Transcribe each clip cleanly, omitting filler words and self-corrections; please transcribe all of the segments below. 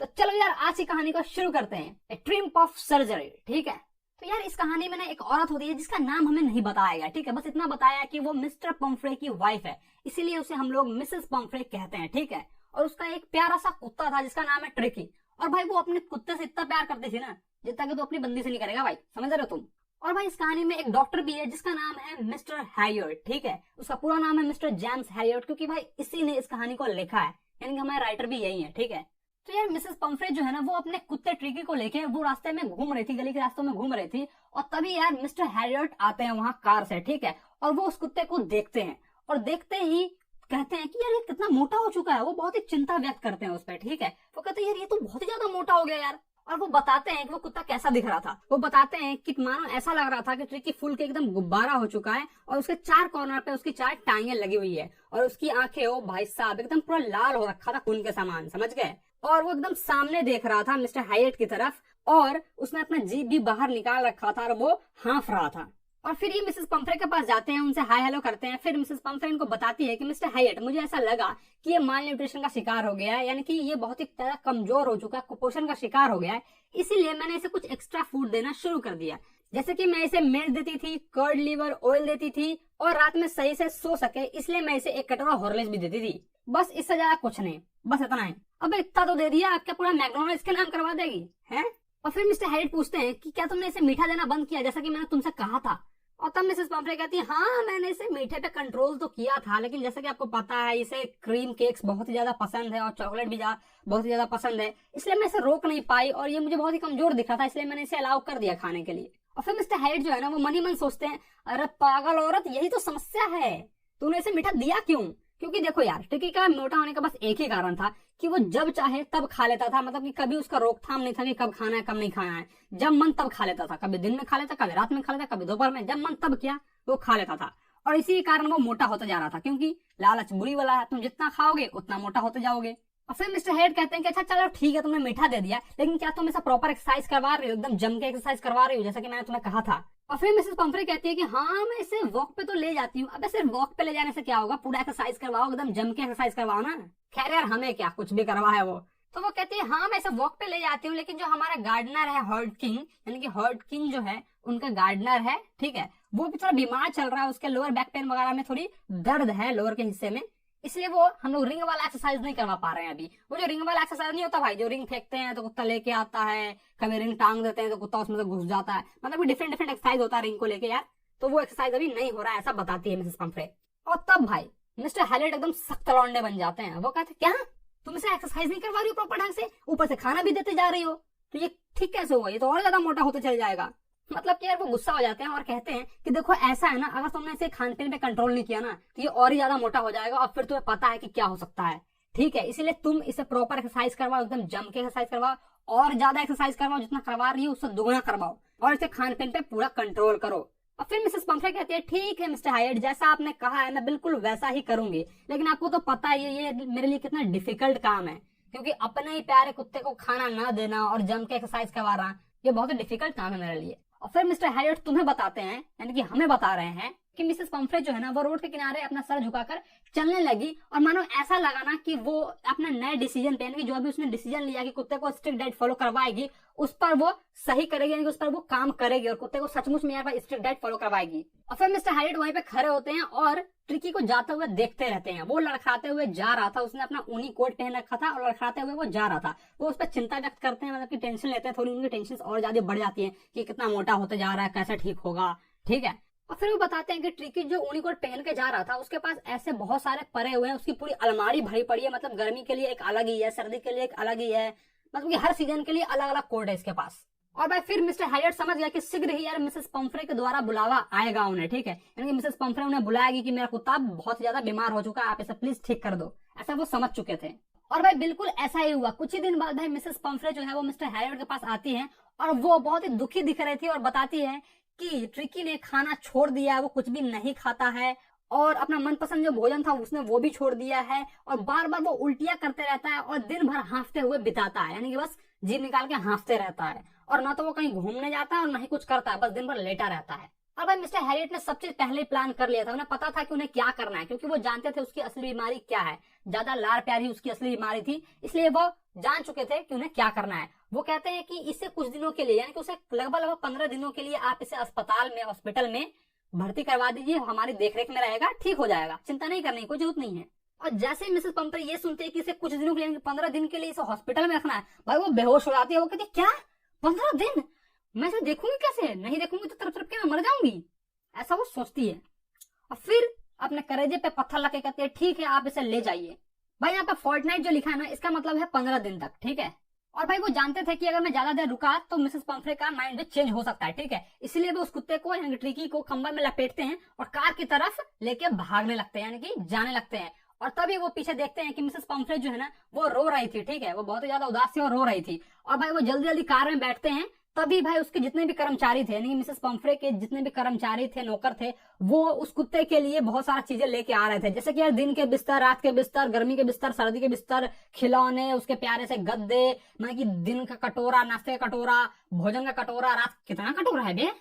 तो चलो यार आज की कहानी को शुरू करते हैं, ए ट्रिम्प ऑफ सर्जरी। ठीक है, तो यार इस कहानी में ना एक औरत होती है जिसका नाम हमें नहीं बताया गया। ठीक है, बस इतना बताया कि वो मिस्टर पम्फ्रे की वाइफ है, इसीलिए उसे हम लोग मिसेस पम्फ्रे कहते हैं। ठीक है, और उसका एक प्यारा सा कुत्ता था जिसका नाम है ट्रिकी। और भाई वो अपने कुत्ते से इतना प्यार करती थी ना जितना कि तो अपनी बंदी से नहीं करेगा भाई, समझ रहे हो तुम। और भाई इस कहानी में एक डॉक्टर भी है जिसका नाम है मिस्टर हैरियट। ठीक है, उसका पूरा नाम है मिस्टर जेम्स हैरियट, क्योंकि भाई इसी ने इस कहानी को लिखा है, यानी कि हमारे राइटर भी यही है। ठीक है, तो यार मिसेस पम्फ्रे जो है ना वो अपने कुत्ते ट्रिकी को लेके वो रास्ते में घूम रही थी, गली के रास्तों में घूम रही थी, और तभी यार मिस्टर हैरियट आते हैं वहां कार से। ठीक है, और वो उस कुत्ते को देखते हैं और देखते ही कहते हैं कि यार ये कितना मोटा हो चुका है। वो बहुत ही चिंता व्यक्त करते हैं उस पर। ठीक है, वो कहते हैं यार ये तो बहुत ही ज्यादा मोटा हो गया यार। और वो बताते हैं कि वो कुत्ता कैसा दिख रहा था। वो बताते हैं कि मानो ऐसा लग रहा था कि ट्रिकी फूल के एकदम गुब्बारा हो चुका है और उसके चार कॉर्नर पे उसकी चार टांगें लगी हुई है, और उसकी आंखें हो भाई साहब एकदम पूरा लाल हो रखा था खून के समान, समझ गए। और वो एकदम सामने देख रहा था मिस्टर हैरियट की तरफ, और उसने अपना जीभ भी बाहर निकाल रखा था और वो हाँफ रहा था। और फिर ये मिसेस पम्फ्रे के पास जाते हैं, उनसे हाय हेलो करते हैं। फिर मिसेस पम्फ्रे इनको बताती है कि मिस्टर हैरियट मुझे ऐसा लगा कि ये माल न्यूट्रिशन का शिकार हो गया है, यानी कि ये बहुत ही ज्यादा कमजोर हो चुका है, कुपोषण का शिकार हो गया है, इसीलिए मैंने इसे कुछ एक्स्ट्रा फूड देना शुरू कर दिया। जैसे कि मैं इसे मिल्क देती थी, कर्ड लीवर ऑयल देती थी, और रात में सही से सो सके इसलिए मैं इसे एक कटोरा हॉर्लिक्स भी देती थी। बस इससे ज्यादा कुछ नहीं, बस इतना है। अब इतना तो दे दिया, आपका पूरा मैकडॉनल्ड्स के नाम करवा देगी है। और फिर मिस्टर हैरियट पूछते हैं कि क्या तुमने इसे मीठा देना बंद किया जैसा कि मैंने तुमसे कहा था। और तब मिसेस पम्फ्रे कहती है हाँ मैंने इसे मीठे पे कंट्रोल तो किया था, लेकिन जैसे कि आपको पता है इसे क्रीम केक्स बहुत ही ज्यादा पसंद है और चॉकलेट भी बहुत ही ज्यादा पसंद है, इसलिए मैं इसे रोक नहीं पाई, और ये मुझे बहुत ही कमजोर दिख रहा था इसलिए मैंने इसे अलाउ कर दिया खाने के लिए। और फिर मिस्टर हैरियट जो है ना वो मन ही मन सोचते हैं अरे पागल औरत, यही तो समस्या है, तूने इसे मीठा दिया क्यों। क्योंकि देखो यार ट्रिकी का मोटा होने का बस एक ही कारण था कि वो जब चाहे तब खा लेता था, मतलब कि कभी उसका रोकथाम नहीं था कि कब खाना है कब नहीं खाना है। जब मन तब खा लेता था, कभी दिन में खा लेता, कभी रात में खा लेता, कभी दोपहर में, जब मन तब किया वो खा लेता था। और इसी कारण वो मोटा होता जा रहा था, क्योंकि लालच बुरी वाला है, तुम जितना खाओगे उतना मोटा होते जाओगे। और फिर मिस्टर हैरियट कहते हैं कि अच्छा चलो ठीक है तुमने मीठा दे दिया, लेकिन क्या तुम ऐसा प्रॉपर एक्सरसाइज करवा रही हो, एकदम जम के एक्सरसाइज करवा रही हो जैसा कि मैंने तुम्हें कहा था। और फिर मिसेस पम्फ्रे कहती है कि हाँ मैं इसे वॉक पे तो ले जाती हूँ। अब सिर्फ वॉक पे ले जाने से क्या होगा, पूरा एक्सरसाइज करवाओ, एकदम जम के एक्सरसाइज करवाओ ना। खैर यार हमें क्या, कुछ भी करवा है वो। तो वो कहती है हाँ मैं इसे वॉक पे ले जाती हूँ, लेकिन जो हमारा गार्डनर है हर्ड किंग, यानी कि हर्ड किंग जो है उनका गार्डनर है, ठीक है, वो भी थोड़ा बीमार चल रहा है, उसके लोअर बैक पेन वगैरह में थोड़ी दर्द है लोअर के हिस्से में, इसलिए वो हम लोग रिंग वाला एक्सरसाइज नहीं करवा पा रहे हैं अभी। वो जो रिंग वाला एक्सरसाइज नहीं होता भाई, जो रिंग फेंकते हैं तो कुत्ता लेके आता है, कभी रिंग टांग देते हैं तो कुत्ता उसमें से घुस जाता है, मतलब डिफरेंट डिफरेंट एक्सरसाइज होता है रिंग को लेके यार, तो वो एक्सरसाइज अभी नहीं हो रहा है, ऐसा बताती है मिसेस पम्फ्रे। और तब भाई मिस्टर हैरियट एकदम सख्त लौंडे बन जाते हैं। वो कहते क्या तुम इसे एक्सरसाइज नहीं करवा रही हो प्रॉपर ढंग से, ऊपर से खाना भी देते जा रही हो, तो ये ठीक कैसे होगा, ये तो और ज्यादा मोटा होते चल जाएगा। मतलब कि यार वो गुस्सा हो जाते हैं और कहते हैं कि देखो ऐसा है ना, अगर तुमने इसे खान पीन पे कंट्रोल नहीं किया ना तो ये और ही ज्यादा मोटा हो जाएगा, और फिर तुम्हें पता है कि क्या हो सकता है। ठीक है, इसीलिए तुम इसे प्रॉपर एक्सरसाइज करवाओ, एकदम जम के एक्सरसाइज करवाओ, और ज्यादा एक्सरसाइज करवाओ, जितना करवा रही हो उससे दुगना करवाओ, और इसे खान पीन पे पूरा कंट्रोल करो। और फिर मिसेस पम्फ्रे कहती है ठीक है मिस्टर हैरियट, जैसा आपने कहा है मैं बिल्कुल वैसा ही करूंगी, लेकिन आपको तो पता है ये मेरे लिए कितना डिफिकल्ट काम है, क्योंकि अपने ही प्यारे कुत्ते को खाना ना देना और जम के एक्सरसाइज करवाना ये बहुत ही डिफिकल्ट काम है मेरे लिए। और फिर मिस्टर हैरियट तुम्हें बताते हैं, यानी कि हमें बता रहे हैं कि मिसेस पम्फ्रे जो है ना वो रोड के किनारे अपना सर झुकाकर चलने लगी, और मानो ऐसा लगा ना कि वो अपने नए डिसीजन पे, यानी कि जो अभी उसने डिसीजन लिया कि कुत्ते को स्ट्रिक्ट डाइट फॉलो करवाएगी उस पर वो सही करेगी, यानी कि उस पर वो काम करेगी और कुत्ते को सचमुच में यार स्ट्रिक्ट डाइट फॉलो करवाएगी। और फिर मिस्टर हैरियट वहीं पे खड़े होते हैं और ट्रिकी को जाते हुए देखते रहते हैं। वो लड़खड़ाते हुए जा रहा था, उसने अपना ऊनी कोट पहन रखा था और लड़खड़ाते हुए वो जा रहा था। वो उस पर चिंता व्यक्त करते हैं, मतलब कि टेंशन लेते हैं, थोड़ी उनकी टेंशन और ज्यादा बढ़ जाती है कि कितना मोटा होते जा रहा है, कैसे ठीक होगा। ठीक है, और फिर वो बताते हैं कि ट्रिकी जो ऊनी कोट पहन के जा रहा था उसके पास ऐसे बहुत सारे परे हुए हैं, उसकी पूरी अलमारी भरी पड़ी है, मतलब गर्मी के लिए एक अलग ही है, सर्दी के लिए एक अलग ही है, मतलब कि हर सीजन के लिए अलग अलग कोट है इसके पास। और भाई फिर मिस्टर हैरियट समझ गया कि शीघ्र ही यार मिसेस पम्फ्रे के द्वारा बुलावा आएगा उन्हें। ठीक है, यानी कि मिसेस पम्फ्रे उन्हें बुलाएगी कि मेरा कुत्ता बहुत ज्यादा बीमार हो चुका है, आप इसे प्लीज ठीक कर दो, ऐसा वो समझ चुके थे। और भाई बिल्कुल ऐसा ही हुआ। कुछ ही दिन बाद भाई मिसेस पम्फ्रे जो है वो मिस्टर हैरियट के पास आती है, और वो बहुत ही दुखी दिख रही थी और बताती है कि ट्रिकी ने खाना छोड़ दिया है, वो कुछ भी नहीं खाता है, और अपना मनपसंद जो भोजन था उसने वो भी छोड़ दिया है, और बार बार वो उल्टियां करते रहता है और दिन भर हाँफते हुए बिताता है, यानी कि बस जीभ निकाल के हाँफते रहता है, और ना तो वो कहीं घूमने जाता है और ना ही कुछ करता है, बस दिन भर लेटा रहता है। और भाई मिस्टर हैरियट ने सब चीज पहले प्लान कर लिया था, उन्हें पता था कि उन्हें क्या करना है, क्योंकि वो जानते थे उसकी असली बीमारी क्या है। ज्यादा लाड़ प्यार ही उसकी असली बीमारी थी, इसलिए वो जान चुके थे कि उन्हें क्या करना है। वो कहते हैं कि इसे कुछ दिनों के लिए, यानी कि उसे लगभग 15 दिनों के लिए आप इसे अस्पताल में, हॉस्पिटल में भर्ती करवा दीजिए, हमारी देखरेख में रहेगा, ठीक हो जाएगा, चिंता नहीं करने की कोई जरूरत नहीं है। और जैसे ही मिसेस पंफरे ये सुनते हैं कि इसे कुछ दिनों के लिए, 15 दिन के लिए इसे हॉस्पिटल में रखना है, भाई वो बेहोश हो जाती है। वो कहती है क्या 15 दिन, मैं इसे देखूंगी कैसे, नहीं देखूंगी तो तरफ तरफ के मैं मर जाऊंगी, ऐसा वो सोचती है। और फिर अपने करेजे पे पत्थर लगे कहती है ठीक है आप इसे ले जाइए। भाई यहाँ पे फोर्टनाइट जो लिखा है ना, इसका मतलब है 15 दिन तक, ठीक है। और भाई वो जानते थे कि अगर मैं ज्यादा देर रुका तो मिसेस पंफरे का माइंड भी चेंज हो सकता है, ठीक है। इसलिए वो उस कुत्ते को, यानी ट्रिकी को, कंबल में लपेटते हैं और कार की तरफ लेके भागने लगते हैं, यानी कि जाने लगते हैं। और तभी वो पीछे देखते हैं कि मिसेस पंफरे जो है ना वो रो रही थी, ठीक है, वो बहुत ही ज्यादा उदास थी और रो रही थी। और भाई वो जल्दी जल्दी कार में बैठते हैं। तभी भाई उसके जितने भी कर्मचारी थे, यानी मिसेस पंफरे के जितने भी कर्मचारी थे, नौकर थे, वो उस कुत्ते के लिए बहुत सारा चीजें लेके आ रहे थे, जैसे कि यार दिन के बिस्तर, रात के बिस्तर, गर्मी के बिस्तर, सर्दी के बिस्तर, खिलौने, उसके प्यारे से गद्दे, मतलब कि दिन का कटोरा, नाश्ते का कटोरा, भोजन का कटोरा, रात कितना कटोरा है बे,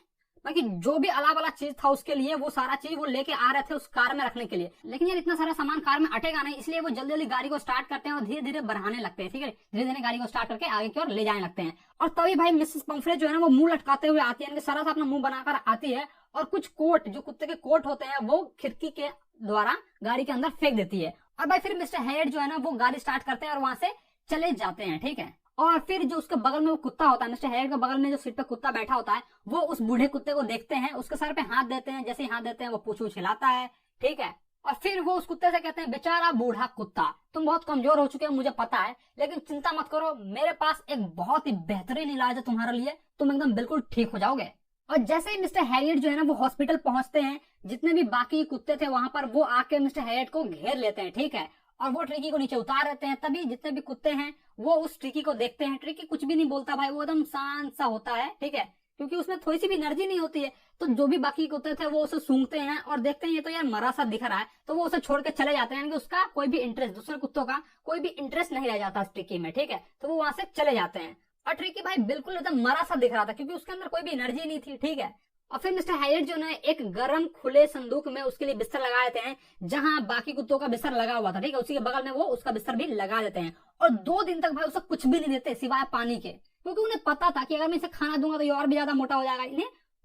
बाकी जो भी अलग अलग चीज था उसके लिए, वो सारा चीज वो लेके आ रहे थे उस कार में रखने के लिए। लेकिन यार इतना सारा सामान कार में अटेगा नहीं, इसलिए वो जल्दी जल्दी गाड़ी को स्टार्ट करते हैं और धीरे धीरे बढ़ाने लगते हैं, ठीक है, धीरे धीरे गाड़ी को स्टार्ट करके आगे की ओर ले जाने लगते हैं। और तभी भाई मिसेस पंफरे जो है ना वो मुंह लटकाते हुए आती है, सारा सा अपना मुंह बनाकर आती है और कुछ कोट, जो कुत्ते के कोट होते हैं, वो खिड़की के द्वारा गाड़ी के अंदर फेंक देती है। और भाई फिर मिस्टर हैरियट जो है ना वो गाड़ी स्टार्ट करते हैं और वहां से चले जाते हैं, ठीक है। और फिर जो उसके बगल में वो कुत्ता होता है, मिस्टर हैरियट के बगल में जो सीट पे कुत्ता बैठा होता है, वो उस बूढ़े कुत्ते को देखते हैं, उसके सर पे हाथ देते हैं, जैसे ही हाथ देते हैं वो पूंछ हिलाता है, ठीक है। और फिर वो उस कुत्ते से कहते हैं बेचारा बूढ़ा कुत्ता, तुम बहुत कमजोर हो चुके हो मुझे पता है, लेकिन चिंता मत करो, मेरे पास एक बहुत ही बेहतरीन इलाज है तुम्हारे लिए, तुम एकदम बिल्कुल ठीक हो जाओगे। और जैसे ही मिस्टर हैरियट जो है ना वो हॉस्पिटल पहुंचते हैं, जितने भी बाकी कुत्ते थे वहां पर, वो आके मिस्टर हैरियट को घेर लेते हैं, ठीक है। और वो ट्रिकी को नीचे उतार देते हैं। तभी जितने भी कुत्ते हैं वो उस ट्रिकी को देखते हैं। ट्रिकी कुछ भी नहीं बोलता भाई, वो एकदम शांत सा होता है, ठीक है, क्योंकि उसमें थोड़ी सी भी एनर्जी नहीं होती है। तो जो भी बाकी कुत्ते थे वो उसे सूंघते हैं और देखते हैं ये तो यार मरा सा दिख रहा है, तो वो उसे छोड़ के चले जाते हैं, यानी कि उसका कोई भी इंटरेस्ट, दूसरे कुत्तों का कोई भी इंटरेस्ट नहीं रह जाता ट्रिकी में, ठीक है। तो वो वहां से चले जाते हैं। और ट्रिकी भाई बिल्कुल एकदम मरा सा दिख रहा था, क्योंकि उसके अंदर कोई भी एनर्जी नहीं थी, ठीक है। और फिर मिस्टर हैरियट जो है एक गर्म खुले संदूक में उसके लिए बिस्तर लगा देते हैं, जहां बाकी कुत्तों का बिस्तर लगा हुआ था, ठीक है, उसी के बगल में वो उसका बिस्तर भी लगा देते हैं। और 2 दिन तक भाई उसे कुछ भी नहीं देते सिवाय पानी के, क्योंकि उन्हें पता था कि अगर मैं इसे खाना दूंगा तो ये और भी ज्यादा मोटा हो जाएगा।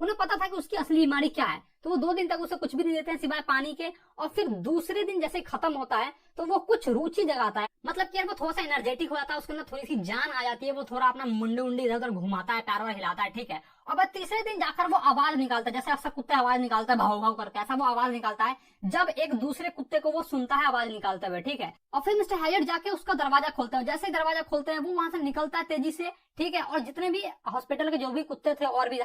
उन्हें पता था कि उसकी असली बीमारी क्या है, तो वो 2 दिन तक उसे कुछ भी नहीं देते हैं सिवाय पानी के। और फिर दूसरे दिन जैसे खत्म होता है तो वो कुछ रुचि जगाता है, मतलब कि यार वो थोड़ा सा एनर्जेटिक हो जाता है, उसके अंदर थोड़ी सी जान आ जाती है, वो थोड़ा अपना मुंडी उंडी इधर उधर घुमाता है, पैर वैर हिलाता है, ठीक है। और बस तीसरे दिन जाकर वो आवाज निकालता है, जैसे अक्सर कुत्ते आवाज निकालता है भाव भाव करके, ऐसा वो आवाज निकालता है जब एक दूसरे कुत्ते को वो सुनता है आवाज निकालते हुए, ठीक है। और फिर मिस्टर हैरियट जाके उसका दरवाजा खोलते हैं, जैसे ही दरवाजा खोलते हैं वो वहां से निकलता है तेजी से, ठीक है। और जितने भी हॉस्पिटल के जो भी कुत्ते थे और भी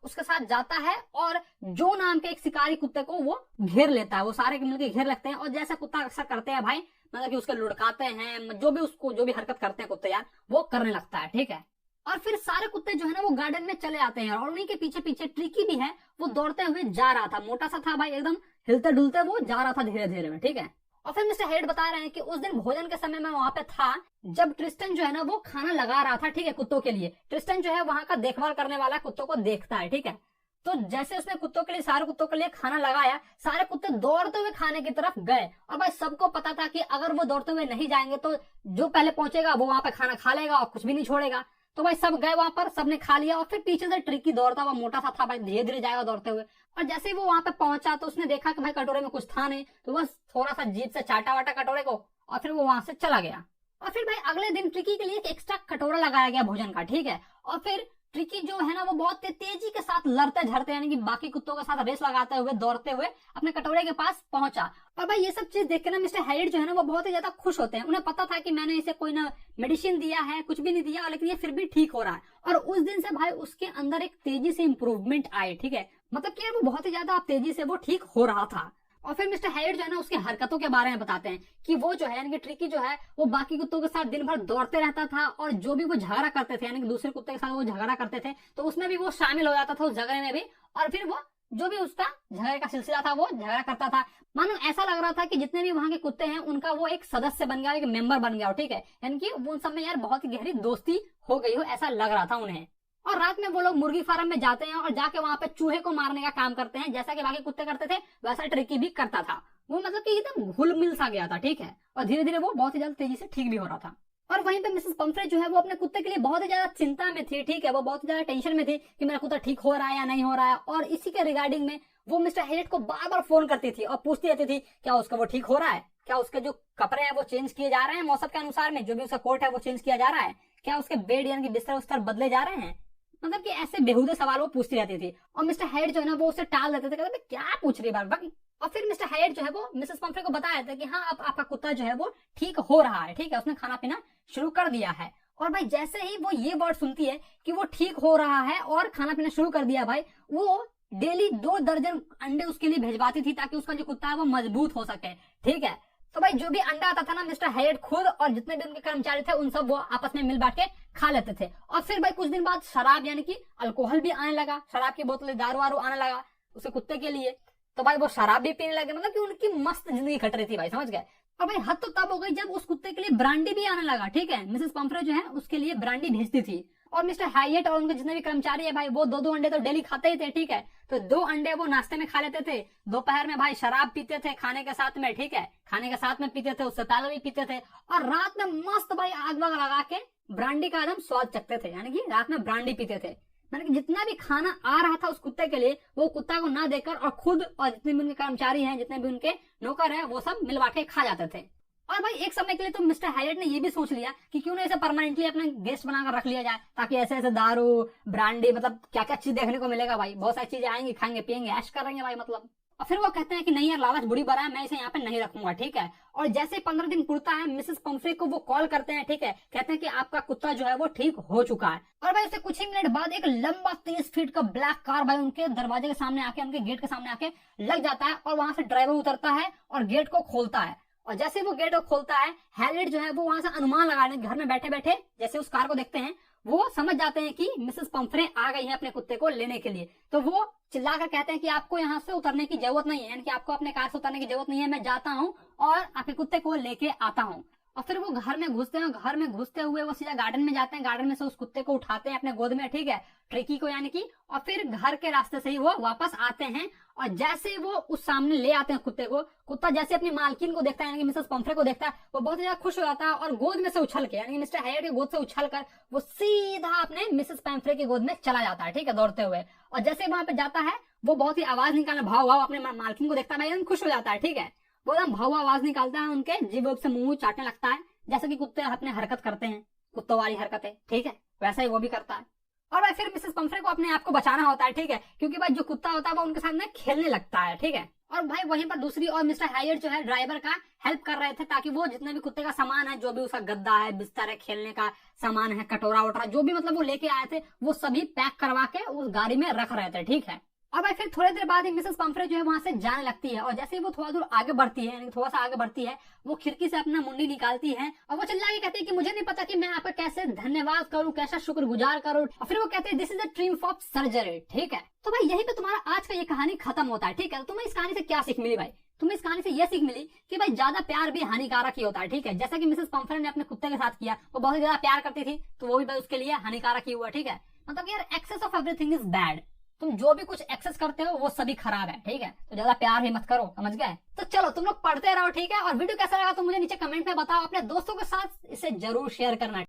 उसके साथ जाता है और जो नाम के एक शिकारी कुत्ते को वो घेर लेता है, वो सारे मिलकर घेर लगते हैं। और जैसा कुत्ता अक्सर करते हैं भाई, मतलब कि उसके लुढ़काते हैं, जो भी उसको जो भी हरकत करते हैं कुत्ते यार, वो करने लगता है, ठीक है। और फिर सारे कुत्ते जो है ना वो गार्डन में चले आते हैं और उन्हीं के पीछे पीछे ट्रिकी भी है, वो दौड़ते हुए जा रहा था, मोटा सा था भाई, एकदम हिलते डुलते वो जा रहा था धीरे धीरे में, ठीक है। और फिर मिस्टर हैरियट बता रहे हैं कि उस दिन भोजन के समय में वहां पे था जब ट्रिस्टन जो है ना वो खाना लगा रहा था, ठीक है, कुत्तों के लिए। ट्रिस्टन जो है वहां का देखभाल करने वाला कुत्तों को देखता है, ठीक है। तो जैसे उसने कुत्तों के लिए, सारे कुत्तों के लिए खाना लगाया, सारे कुत्ते दौड़ते हुए खाने की तरफ गए। और भाई सबको पता था कि अगर वो दौड़ते हुए नहीं जाएंगे तो जो पहले पहुंचेगा वो वहां पे खाना खा लेगा और कुछ भी नहीं छोड़ेगा। तो भाई सब गए वहां पर, सबने खा लिया। और फिर पीछे से ट्रिकी दौड़ता हुआ, मोटा सा था भाई, धीरे धीरे जाएगा दौड़ते हुए। और जैसे ही वो वहां पे पहुंचा तो उसने देखा कि भाई कटोरे में कुछ था नहीं, तो बस थोड़ा सा जीभ से चाटा वाटा कटोरे को और फिर वो वहां से चला गया। और फिर भाई अगले दिन ट्रिकी के लिए एक एक्स्ट्रा कटोरा लगाया गया भोजन का, ठीक है। और फिर ट्रिकी जो है ना वो बहुत तेजी के साथ लड़ते झड़ते, यानी कि बाकी कुत्तों के साथ रेस लगाते हुए दौड़ते हुए अपने कटोरे के पास पहुंचा। और भाई ये सब चीज देख के ना मिस्टर हैरियट जो है ना वो बहुत ही ज्यादा खुश होते हैं। उन्हें पता था कि मैंने इसे कोई ना मेडिसिन दिया है, कुछ भी नहीं दिया, लेकिन ये फिर भी ठीक हो रहा है। और उस दिन से भाई उसके अंदर एक तेजी से इंप्रूवमेंट आए, ठीक है, मतलब कि वो बहुत ही ज्यादा तेजी से वो ठीक हो रहा था। और फिर मिस्टर हैरियट जो है ना उसकी हरकतों के बारे में बताते हैं कि वो जो है, यानी कि ट्रिकी जो है वो बाकी कुत्तों के साथ दिन भर दौड़ते रहता था और जो भी वो झगड़ा करते थे, यानी कि दूसरे कुत्ते के साथ वो झगड़ा करते थे, तो उसमें भी वो शामिल हो जाता था, उस झगड़े में भी। और फिर वो जो भी उसका झगड़े का सिलसिला था वो झगड़ा करता था। मानो ऐसा लग रहा था कि जितने भी वहां के कुत्ते हैं उनका वो एक सदस्य बन गया, एक मेंबर बन गया, ठीक है, यानी कि वो उन सब में यार बहुत ही गहरी दोस्ती हो गई हो, ऐसा लग रहा था उन्हें। और रात में वो लोग मुर्गी फार्म में जाते हैं और जाके वहां पे चूहे को मारने का काम करते हैं, जैसा कि बाकी कुत्ते करते थे वैसा ट्रिकी भी करता था। वो मतलब कि एकदम घुल मिल सा गया था, ठीक है, और धीरे धीरे वो बहुत ही ज्यादा तेजी से ठीक भी हो रहा था। और वहीं पे मिसेस पंफ्रे जो है वो अपने कुत्ते के लिए बहुत ही ज्यादा चिंता में थी, ठीक है, वो बहुत ही ज्यादा टेंशन में थी कि मेरा कुत्ता ठीक हो रहा है या नहीं हो रहा है। और इसी के रिगार्डिंग में वो मिस्टर हैरियट को बार बार फोन करती थी और पूछती रहती थी क्या उसका वो ठीक हो रहा है, क्या उसके जो कपड़े हैं वो चेंज किए जा रहे हैं मौसम के अनुसार में, जो भी उसका कोट है वो चेंज किया जा रहा है, क्या उसके बेड यानी कि बिस्तर उस्तर बदले जा रहे हैं। मतलब कि ऐसे बेहुदे सवाल वो पूछती रहती थी और मिस्टर हैरियट जो है ना वो उसे टाल देते थे, कहते थे क्या पूछ रही बार। और फिर मिस्टर हैरियट जो है वो मिसेस पंफ्रे को बताया था कि हाँ अब आपका कुत्ता जो है वो ठीक हो रहा है, ठीक है, उसने खाना पीना शुरू कर दिया है। और भाई जैसे ही वो ये वर्ड सुनती है कि वो ठीक हो रहा है और खाना पीना शुरू कर दिया, भाई वो डेली 2 दर्जन अंडे उसके लिए भेजवाती थी ताकि उसका जो कुत्ता है वो मजबूत हो सके, ठीक है। तो भाई जो भी अंडा आता था ना मिस्टर हैरियट खुद और जितने भी उनके कर्मचारी थे उन सब वो आपस में मिल बांट के खा लेते थे। और फिर भाई कुछ दिन बाद शराब यानी कि अल्कोहल भी आने लगा, शराब की बोतलें दारू वारू आने लगा उसे कुत्ते के लिए। तो भाई वो शराब भी पीने लगे, मतलब कि उनकी मस्त जिंदगी कट रही थी भाई, समझ गए। और भाई हद तो तब हो गई जब उस कुत्ते के लिए ब्रांडी भी आने लगा, ठीक है, मिसेस पंफ्रे जो है उसके लिए ब्रांडी भेजती थी। और मिस्टर हैरियट और उनके जितने भी कर्मचारी है भाई वो 2-2 अंडे तो डेली खाते ही थे, ठीक है, तो 2 अंडे वो नाश्ते में खा लेते थे, दोपहर में भाई शराब पीते थे खाने के साथ में, ठीक है, खाने के साथ में पीते थे, उससे पहले भी पीते थे, और रात में मस्त भाई आग वाग लगा के ब्रांडी का एकदम स्वाद चखते थे, यानी कि रात में ब्रांडी पीते थे। मैंने कि जितना भी खाना आ रहा था उस कुत्ते के लिए वो कुत्ता को ना देकर और खुद और जितने भी उनके कर्मचारी हैं जितने भी उनके नौकर हैं वो सब मिलवा के खा जाते थे। और भाई एक समय के लिए तो मिस्टर हैरियट ने ये भी सोच लिया कि क्यों ना इसे परमानेंटली अपने गेस्ट बनाकर रख लिया जाए, ताकि ऐसे ऐसे दारू ब्रांडी मतलब क्या क्या चीज देखने को मिलेगा भाई, बहुत सारी चीजें आएंगी, खाएंगे पियेंगे ऐश करेंगे भाई मतलब। और फिर वो कहते हैं कि नहीं यार लालच बुरी बड़ा है, मैं इसे यहाँ पे नहीं रखूंगा, ठीक है। और जैसे 15 दिन पूर्ता है मिसेस पंफ्रे को वो कॉल करते हैं, ठीक है, कहते हैं कि आपका कुत्ता जो है वो ठीक हो चुका है। और भाई उससे कुछ ही मिनट बाद एक लंबा 30 फीट का ब्लैक कार भाई उनके दरवाजे के सामने आके उनके गेट के सामने आके लग जाता है और वहां से ड्राइवर उतरता है और गेट को खोलता है। और जैसे वो गेट को खोलता है हैरियट जो है वो वहां से अनुमान लगाने घर में बैठे बैठे जैसे उस कार को देखते हैं वो समझ जाते हैं कि मिसेस पंफ्रे आ गई है अपने कुत्ते को लेने के लिए। तो वो चिल्लाकर कहते हैं कि आपको यहाँ से उतरने की जरूरत नहीं है, यानी कि आपको अपने कार से उतरने की जरूरत नहीं है, मैं जाता हूँ और आपके कुत्ते को लेके आता हूँ। और फिर वो घर में घुसते हैं, घर में घुसते हुए वो सीधा गार्डन में जाते हैं, गार्डन में से उस कुत्ते को उठाते हैं अपने गोद में, ठीक है, ट्रिकी को यानी कि, और फिर घर के रास्ते से ही वो वापस आते हैं। और जैसे वो उस सामने ले आते हैं कुत्ते को, कुत्ता जैसे अपनी मालकिन को देखता है यानी कि मिसेस पंफ्रे को देखता है वो बहुत ज्यादा खुश हो जाता है और गोद में से उछल के यानी कि मिस्टर हैरियट के गोद से उछल कर वो सीधा अपने मिसेस पंफ्रे के गोद में चला जाता है, ठीक है, दौड़ते हुए। और जैसे वहां पे जाता है वो बहुत ही आवाज निकालना भाव भाव अपने मालकिन को देखता है, एकदम खुश हो जाता है, ठीक है, वो एकदम भाव आवाज निकालता है, उनके जीभ से मुंह चाटने लगता है जैसे कि कुत्ते अपने हरकत करते हैं, कुत्तों वाली हरकतें, ठीक है, वैसा ही वो भी करता है। और भाई फिर मिसेस पंफ्रे को अपने आप को बचाना होता है, ठीक है, क्योंकि भाई जो कुत्ता होता है वो उनके सामने खेलने लगता है, ठीक है। और भाई वहीं पर दूसरी और मिस्टर हैरियट जो है ड्राइवर का हेल्प कर रहे थे ताकि वो जितने भी कुत्ते का सामान है, जो भी उसका गद्दा है, बिस्तर है, खेलने का सामान है, कटोरा वटोरा जो भी मतलब वो लेके आए थे वो सभी पैक करवा के उस गाड़ी में रख रहे थे, ठीक है। और भाई फिर थोड़ी देर बाद ही मिसेस पंफ्रे जो है वहां से जाने लगती है और जैसे ही वो थोड़ा दूर आगे बढ़ती है, यानी थोड़ा सा आगे बढ़ती है, वो खिड़की से अपना मुंडी निकालती है और वो चिल्ला के कहती है कि मुझे नहीं पता कि मैं आपका कैसे धन्यवाद करूं, कैसा शुक्रगुजार करूं। और फिर वो कहते हैं this is the triumph of surgery, ठीक है। तो भाई यहीं पे तुम्हारा आज का ये कहानी खत्म होता है, ठीक है। तुम्हें इस कहानी से क्या सीख मिली भाई? तुम्हें इस कहानी से यह सीख मिली कि भाई ज्यादा प्यार भी हानिकारक ही होता है, ठीक है। जैसा कि मिसेस पंफ्रे ने अपने कुत्ते के साथ किया, वो बहुत ज्यादा प्यार करती थी तो वो भी भाई उसके लिए हानिकारक ही हुआ, ठीक है। मतलब यार excess of everything is bad, तुम जो भी कुछ एक्सेस करते हो वो सभी खराब है, ठीक है। तो ज्यादा प्यार ही मत करो, समझ गए। तो चलो तुम लोग पढ़ते रहो, ठीक है। और वीडियो कैसा लगा तो मुझे नीचे कमेंट में बताओ, अपने दोस्तों के साथ इसे जरूर शेयर करना।